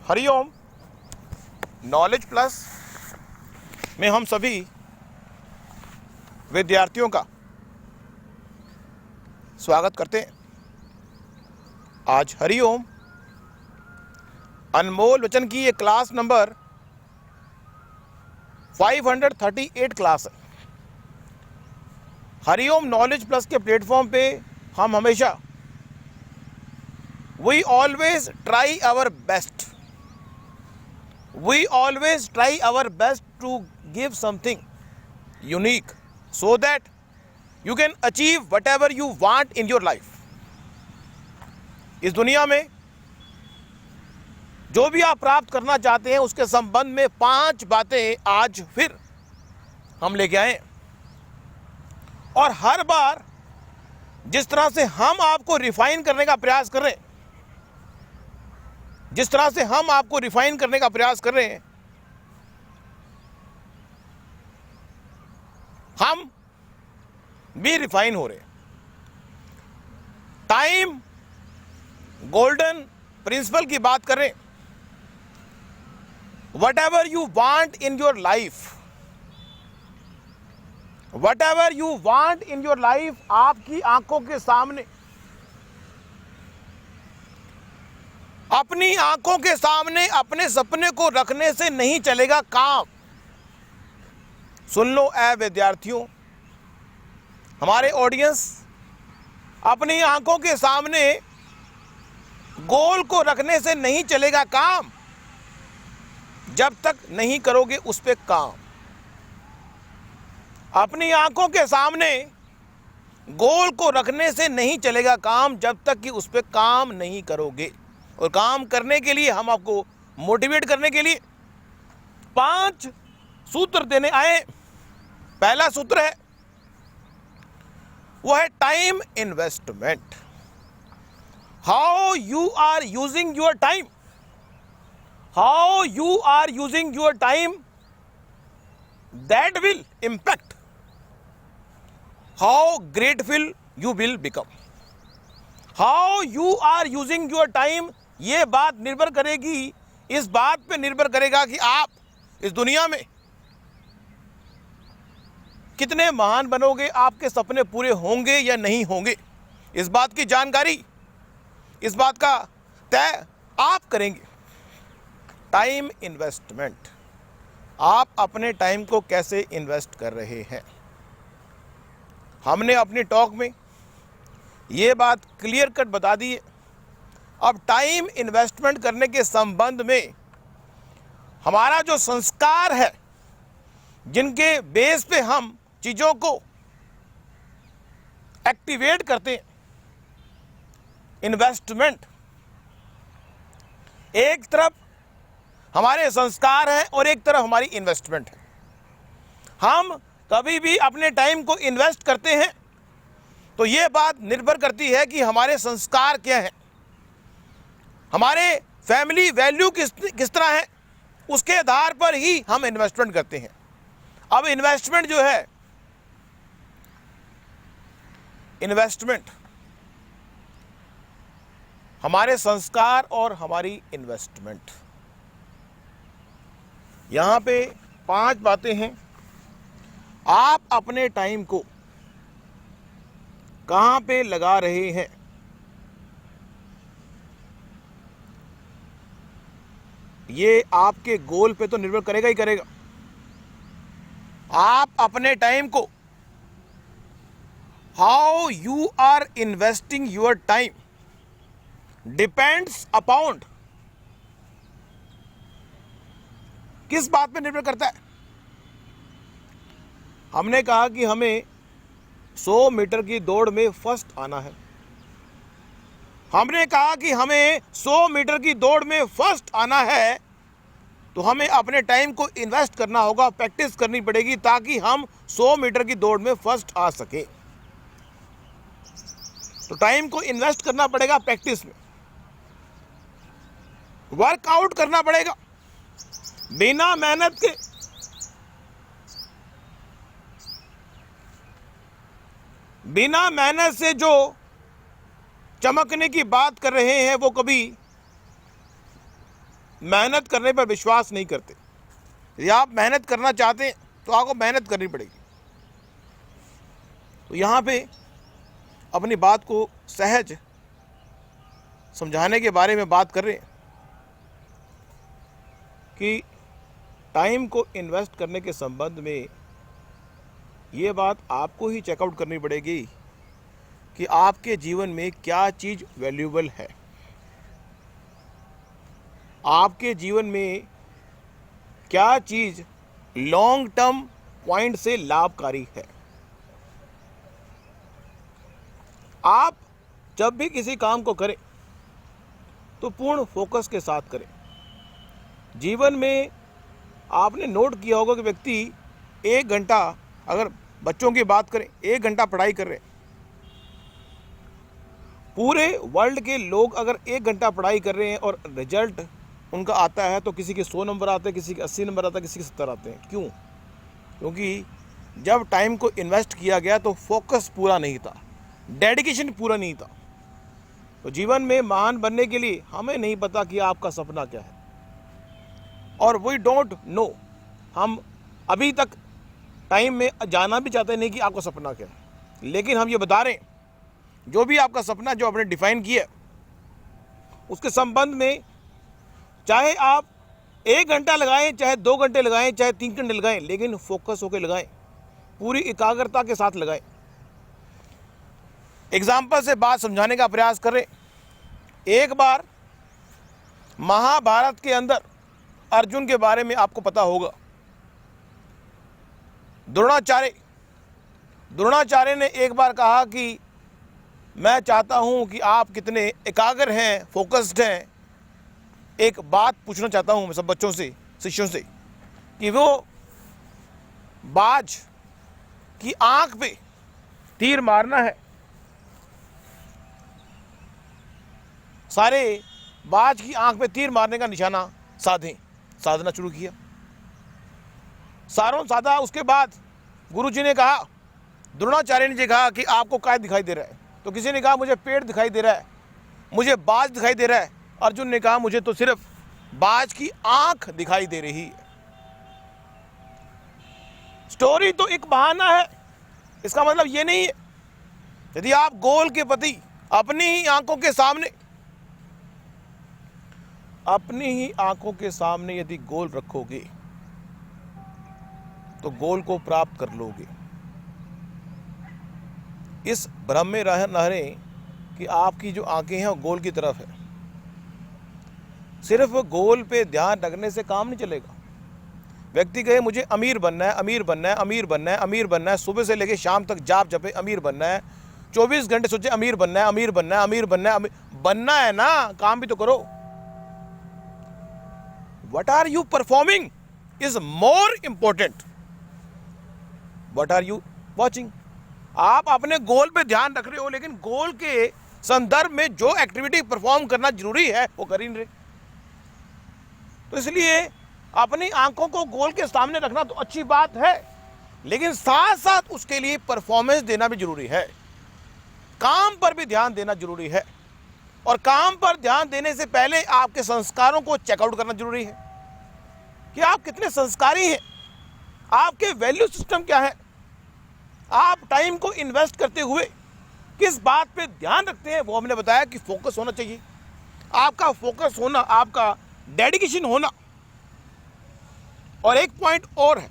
Hariom. Knowledge plus में हम सभी विद्यार्थियों का स्वागत करते हैं। आज हरिओम अनमोल वचन की ये क्लास नंबर 538 क्लास है। हरिओम नॉलेज प्लस के प्लेटफॉर्म पे हम हमेशा we always try our best to give something unique so that you can achieve whatever you want in your life. इस दुनिया में जो भी आप प्राप्त करना चाहते हैं उसके संबंध में 5 बातें आज फिर हम लेके आए और हर बार जिस तरह से हम आपको रिफाइन करने का प्रयास कर रहे हैं हम भी रिफाइन हो रहे हैं। टाइम गोल्डन प्रिंसिपल की बात करें, what ever you want in your life, आपकी आंखों के सामने, अपनी आंखों के सामने अपने सपने को रखने से नहीं चलेगा काम। सुन लो ऐ विद्यार्थियों, हमारे ऑडियंस, अपनी आंखों के सामने गोल को रखने से नहीं चलेगा काम जब तक नहीं करोगे उस पे काम। अपनी आंखों के सामने गोल को रखने से नहीं चलेगा काम जब तक कि उस पे काम नहीं करोगे। और काम करने के लिए हम आपको मोटिवेट करने के लिए 5 सूत्र देने आए। पहला सूत्र है वो है time investment. How you are using your time that will impact how grateful you will become. How you are using your time, ये बात निर्भर करेगी, इस बात पे निर्भर करेगा कि आप इस दुनिया में कितने महान बनोगे, आपके सपने पूरे होंगे या नहीं होंगे। इस बात की जानकारी, इस बात का तय आप करेंगे। टाइम इन्वेस्टमेंट, आप अपने टाइम को कैसे इन्वेस्ट कर रहे हैं। हमने अपनी टॉक में ये बात क्लियर कट बता दी है। अब टाइम इन्वेस्टमेंट करने के संबंध में हमारा जो संस्कार है, जिनके बेस पे हम चीज़ों को एक्टिवेट करते हैं, इन्वेस्टमेंट, एक तरफ हमारे संस्कार हैं और एक तरफ हमारी इन्वेस्टमेंट है। हम कभी भी अपने टाइम को इन्वेस्ट करते हैं तो ये बात निर्भर करती है कि हमारे संस्कार क्या हैं, हमारे फैमिली वैल्यू किस तरह है, उसके आधार पर ही हम इन्वेस्टमेंट करते हैं। अब इन्वेस्टमेंट जो है, इन्वेस्टमेंट हमारे संस्कार और हमारी इन्वेस्टमेंट, यहां पे 5 बातें हैं। आप अपने टाइम को कहां पे लगा रहे हैं, ये आपके गोल पे तो निर्भर करेगा ही करेगा। आप अपने टाइम को, how you are investing your time depends upon, किस बात पे निर्भर करता है। हमने कहा कि हमें 100 मीटर की दौड़ में फर्स्ट आना है। हमने कहा कि हमें 100 मीटर की दौड़ में फर्स्ट आना है तो हमें अपने टाइम को इन्वेस्ट करना होगा, प्रैक्टिस करनी पड़ेगी ताकि हम 100 मीटर की दौड़ में फर्स्ट आ सके। तो टाइम को इन्वेस्ट करना पड़ेगा, प्रैक्टिस में वर्कआउट करना पड़ेगा। बिना मेहनत के बिना मेहनत से जो चमकने की बात कर रहे हैं वो कभी मेहनत करने पर विश्वास नहीं करते। यदि आप मेहनत करना चाहते हैं तो आपको मेहनत करनी पड़ेगी। तो यहाँ पे अपनी बात को सहज समझाने के बारे में बात कर रहे हैं कि टाइम को इन्वेस्ट करने के संबंध में ये बात आपको ही चेकआउट करनी पड़ेगी कि आपके जीवन में क्या चीज़ वैल्यूएबल है, आपके जीवन में क्या चीज़ लॉन्ग टर्म पॉइंट से लाभकारी है। आप जब भी किसी काम को करें तो पूर्ण फोकस के साथ करें। जीवन में आपने नोट किया होगा कि व्यक्ति 1 घंटा, अगर बच्चों की बात करें, 1 घंटा पढ़ाई कर रहे हैं। पूरे वर्ल्ड के लोग अगर 1 घंटा पढ़ाई कर रहे हैं और रिजल्ट उनका आता है तो किसी के 100 नंबर आते हैं, किसी के 80 नंबर आता है, किसी के 70 आते हैं। क्यों? क्योंकि जब टाइम को इन्वेस्ट किया गया तो फोकस पूरा नहीं था, डेडिकेशन पूरा नहीं था। तो जीवन में महान बनने के लिए हमें नहीं पता कि आपका सपना क्या है, और वी डोंट नो, हम अभी तक टाइम में जाना भी चाहते नहीं कि आपका सपना क्या है। लेकिन हम ये बता रहे हैं, जो भी आपका सपना जो आपने डिफाइन किया उसके संबंध में चाहे आप 1 घंटा लगाएं, चाहे 2 घंटे लगाएं, चाहे 3 घंटे लगाएं, लेकिन फोकस होकर लगाएं, पूरी एकाग्रता के साथ लगाएं। एग्जाम्पल से बात समझाने का प्रयास करें। एक बार महाभारत के अंदर अर्जुन के बारे में आपको पता होगा। द्रोणाचार्य ने एक बार कहा कि मैं चाहता हूं कि आप कितने एकाग्र हैं, फोकस्ड हैं। एक बात पूछना चाहता हूं मैं सब बच्चों से, शिष्यों से, कि वो बाज की आंख पे तीर मारना है। सारे बाज की आंख पे तीर मारने का निशाना साधना शुरू किया। सारों साधा। उसके बाद गुरुजी ने कहा, द्रोणाचार्य ने कहा कि आपको क्या दिखाई दे रहा है? तो किसी ने कहा मुझे पेड़ दिखाई दे रहा है, मुझे बाज दिखाई दे रहा है। अर्जुन ने कहा मुझे तो सिर्फ बाज की आंख दिखाई दे रही है। स्टोरी तो एक बहाना है, इसका मतलब ये नहीं है। यदि आप गोल के प्रति अपनी ही आंखों के सामने यदि गोल रखोगे तो गोल को प्राप्त कर लोगे। इस भ्रम में न रहें कि आपकी जो आंखें हैं वो गोल की तरफ है। सिर्फ गोल पे ध्यान रखने से काम नहीं चलेगा। व्यक्ति कहे मुझे अमीर बनना है, अमीर बनना है, अमीर बनना है, अमीर बनना है, सुबह से लेकर शाम तक जाप जपे अमीर बनना है, 24 घंटे सोचे अमीर बनना है, अमीर बनना है, अमीर बनना है। बनना है ना, काम भी तो करो। What are you performing is more important. What are you watching? आप अपने गोल पे ध्यान रख रहे हो, लेकिन गोल के संदर्भ में जो एक्टिविटी परफॉर्म करना जरूरी है वो कर ही नहीं रहे। तो इसलिए अपनी आंखों को गोल के सामने रखना तो अच्छी बात है, लेकिन साथ साथ उसके लिए परफॉर्मेंस देना भी जरूरी है। काम पर भी ध्यान देना जरूरी है, और काम पर ध्यान देने से पहले आपके संस्कारों को चेकआउट करना जरूरी है कि आप कितने संस्कारी हैं, आपके वैल्यू सिस्टम क्या है, आप टाइम को इन्वेस्ट करते हुए किस बात पे ध्यान रखते हैं। वो हमने बताया कि फोकस होना चाहिए, आपका फोकस होना, आपका डेडिकेशन होना। और एक पॉइंट और है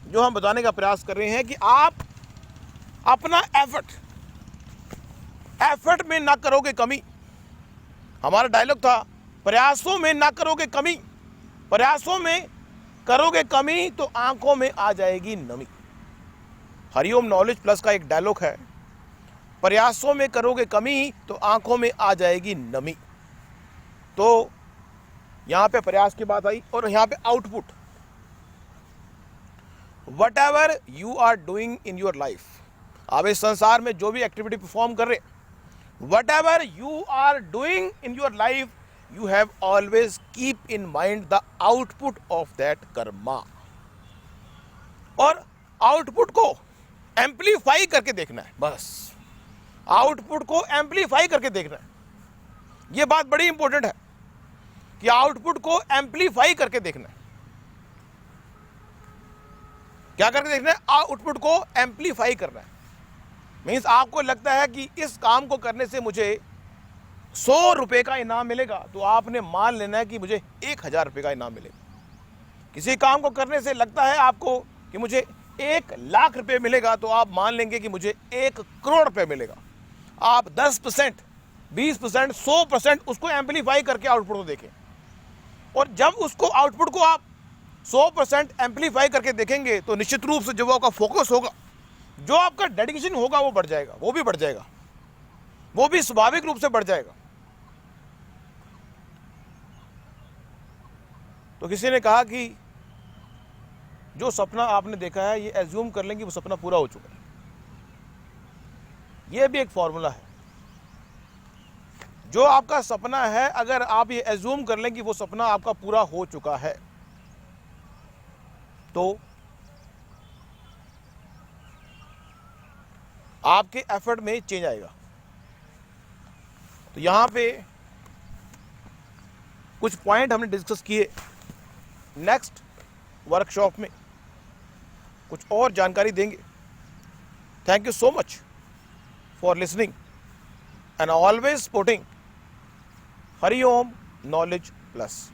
जो हम बताने का प्रयास कर रहे हैं कि आप अपना एफर्ट में ना करोगे कमी। हमारा डायलॉग था, प्रयासों में ना करोगे कमी। प्रयासों में करोगे कमी तो आंखों में आ जाएगी नमी। हरिओम नॉलेज प्लस का एक डायलॉग है, प्रयासों में करोगे कमी तो आंखों में आ जाएगी नमी। तो यहां पे प्रयास की बात आई, और यहां पे output. Whatever you are doing in your life, आप इस संसार में जो भी एक्टिविटी परफॉर्म कर रहे, whatever you are doing in your life, you have always keep in mind the output of that karma। और आउटपुट को एम्पलीफाई करके देखना है, बस आउटपुट को एम्पलीफाई करके देखना है। यह बात बड़ी इंपॉर्टेंट है। कि आउटपुट को एम्पलीफाई करके देखना है। क्या करके देखना है? आउटपुट को एम्पलीफाई करना है। मीन्स आपको लगता है कि इस काम को करने से मुझे 100 रुपये का इनाम मिलेगा, तो आपने मान लेना है कि मुझे 1000 रुपये का इनाम मिलेगा। किसी काम को करने से लगता है आपको कि मुझे 1 लाख रुपये मिलेगा, तो आप मान लेंगे कि मुझे 1 करोड़ रुपये मिलेगा। आप 10%, 20%, 100% उसको एम्पलीफाई करके आउटपुट को देखें, और जब उसको आउटपुट को आप 100% एम्पलीफाई करके देखेंगे तो निश्चित रूप से जो आपका फोकस होगा, जो आपका डेडिकेशन होगा, वो बढ़ जाएगा, वो भी बढ़ जाएगा, वो भी स्वाभाविक रूप से बढ़ जाएगा। तो किसी ने कहा कि जो सपना आपने देखा है, ये एज्यूम कर लें कि वो सपना पूरा हो चुका है। ये भी एक फॉर्मूला है। जो आपका सपना है, अगर आप ये एज्यूम कर लें कि वो सपना आपका पूरा हो चुका है, तो आपके एफर्ट में चेंज आएगा। तो यहां पे कुछ पॉइंट हमने डिस्कस किए। नेक्स्ट वर्कशॉप में कुछ और जानकारी देंगे। Thank you so much for listening and always supporting Hariom knowledge plus.